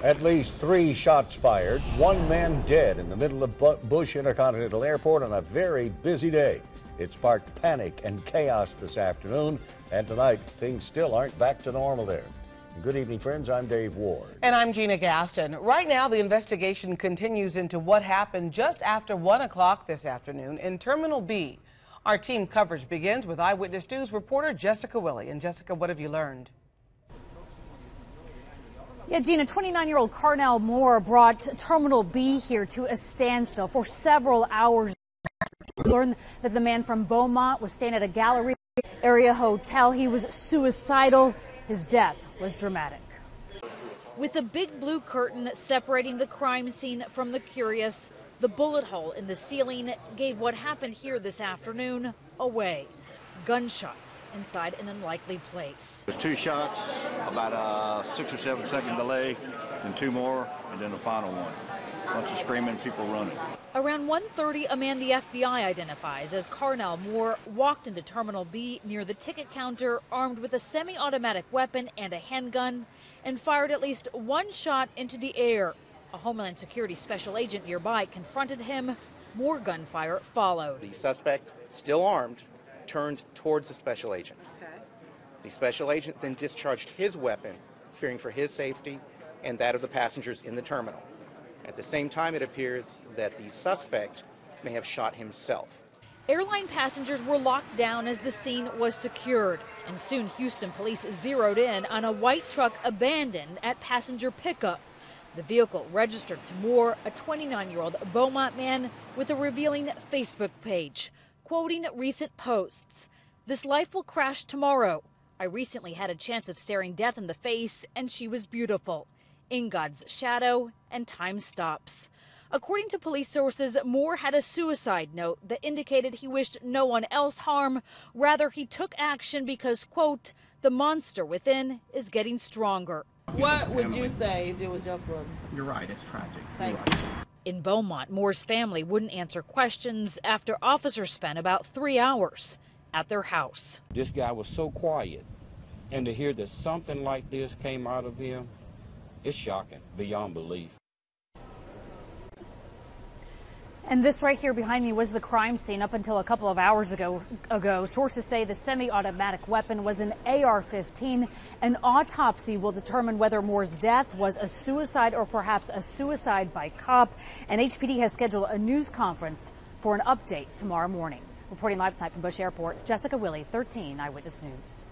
At least 3 shots fired, 1 man dead in the middle of Bush Intercontinental Airport on a very busy day. It sparked panic and chaos this afternoon, and tonight things still aren't back to normal there. Good evening, friends. I'm Dave Ward. And I'm Gina Gaston. Right now, the investigation continues into what happened just after 1 o'clock this afternoon in Terminal B. Our team coverage begins with Eyewitness News reporter Jessica Willie. And Jessica, what have you learned? Yeah, Gina, 29-year-old Carnell Moore brought Terminal B here to a standstill for several hours. We learned that the man from Beaumont was staying at a Gallery area hotel. He was suicidal. His death was dramatic. With a big blue curtain separating the crime scene from the curious, the bullet hole in the ceiling gave what happened here this afternoon away. Gunshots inside an unlikely place. There's 2 shots, about a 6 or 7 second delay, and 2 more, and then the final one. Bunch of screaming, people running. Around 1:30, a man the FBI identifies as Carnell Moore walked into Terminal B near the ticket counter armed with a semi-automatic weapon and a handgun and fired at least 1 shot into the air. A Homeland Security special agent nearby confronted him. More gunfire followed. The suspect, still armed, turned towards the special agent. The special agent then discharged his weapon, fearing for his safety and that of the passengers in the terminal. At the same time, it appears that the suspect may have shot himself. Airline passengers were locked down as the scene was secured, and soon Houston police zeroed in on a white truck abandoned at passenger pickup. The vehicle registered to Moore, a 29-year-old Beaumont man with a revealing Facebook page, quoting recent posts. "This life will crash tomorrow. I recently had a chance of staring death in the face, and she was beautiful. In God's shadow, and time stops." According to police sources, Moore had a suicide note that indicated he wished no one else harm. Rather, he took action because, quote, "the monster within is getting stronger." What would you say if it was your brother? You're right, it's tragic. Thank you. In Beaumont, Moore's family wouldn't answer questions after officers spent about 3 hours at their house. This guy was so quiet, and to hear that something like this came out of him, it's shocking beyond belief. And this right here behind me was the crime scene up until a couple of hours ago. Sources say the semi-automatic weapon was an AR-15. An autopsy will determine whether Moore's death was a suicide or perhaps a suicide by cop. And HPD has scheduled a news conference for an update tomorrow morning. Reporting live tonight from Bush Airport, Jessica Willie, 13 Eyewitness News.